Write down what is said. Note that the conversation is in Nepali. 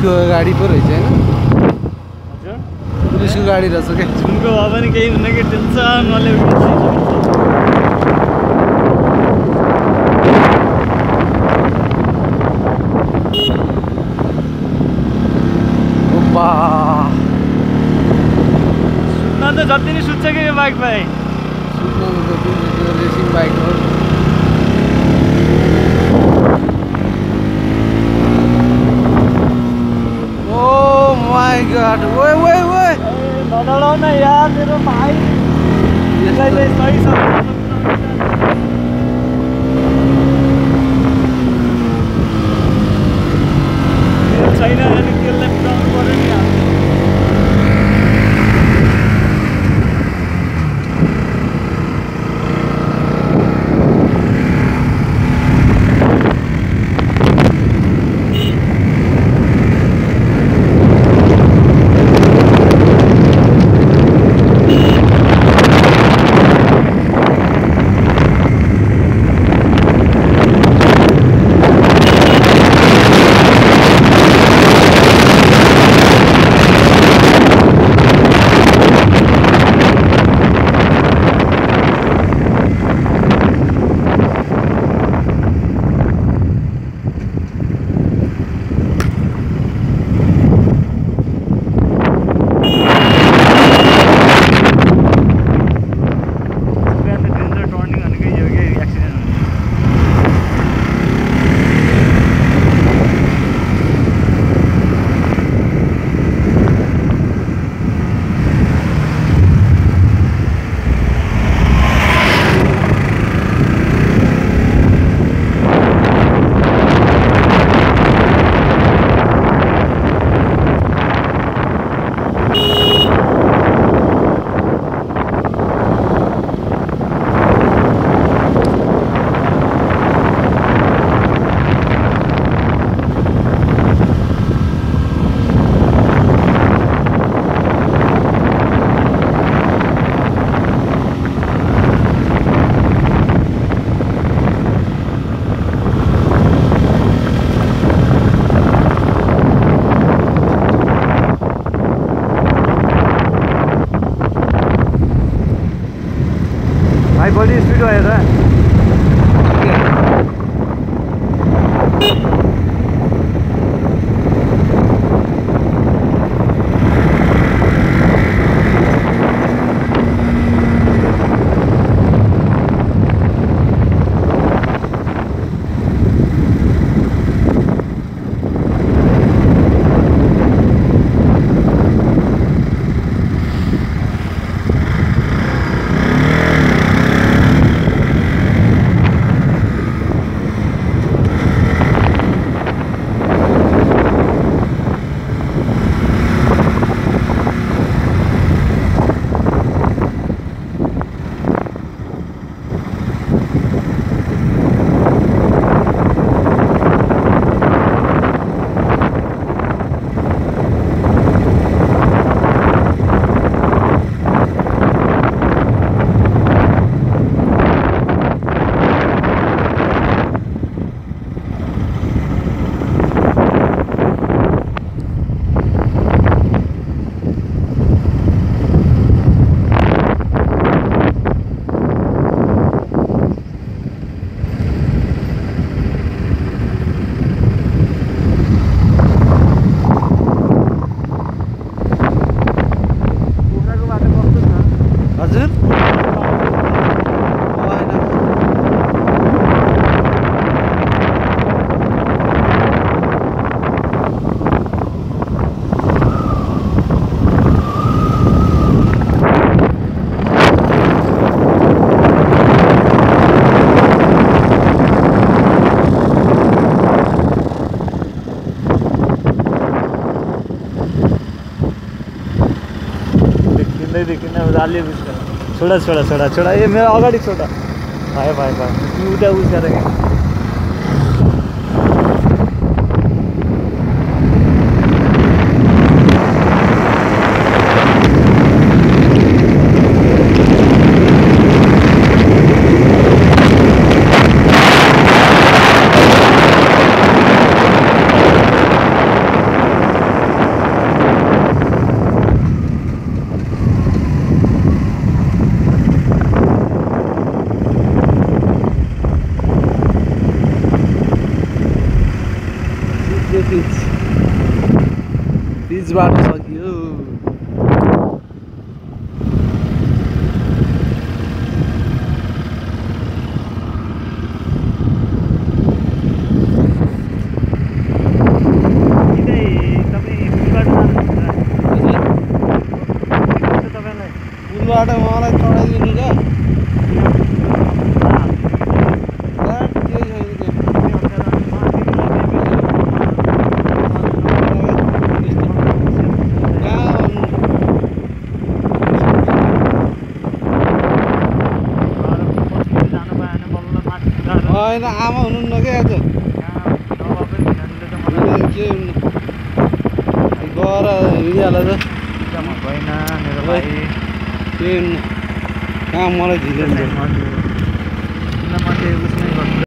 पुलिसको गाडी पो रहेछ हैन हजुर पुलिसको गाडी रहेछ के झुमको भए पनि केही हुन्न के टेन्सन नले ओपा सुत्न त जति नै सुत्छ के यो बाइक भाइ सुत्न त जति नै रेसिङ बाइक हो My God! Wait! नडराउ न यार मेरो भाइ यसलाई चाहिँ सही छ छैन अनि त्यसलाई पुऱ्याउनु पर्यो नि यार बढी स्पिड भयो त जाली छोड़ा छोड़ा छोड़ा छोड़ा ये मेरा अगाडि छोड़ा भाइ भाइ भाइ उता उस गरेको बिचबाट सकियो पुलबाट मलाई चढाइदिनु क्या होइन आमा हुनुहुन्न क्या आज के गएर हिँडिहाल्छ होइन मेरो भाइ के कहाँ मलाई झिकेर किन म चाहिँ उसमै गर्छु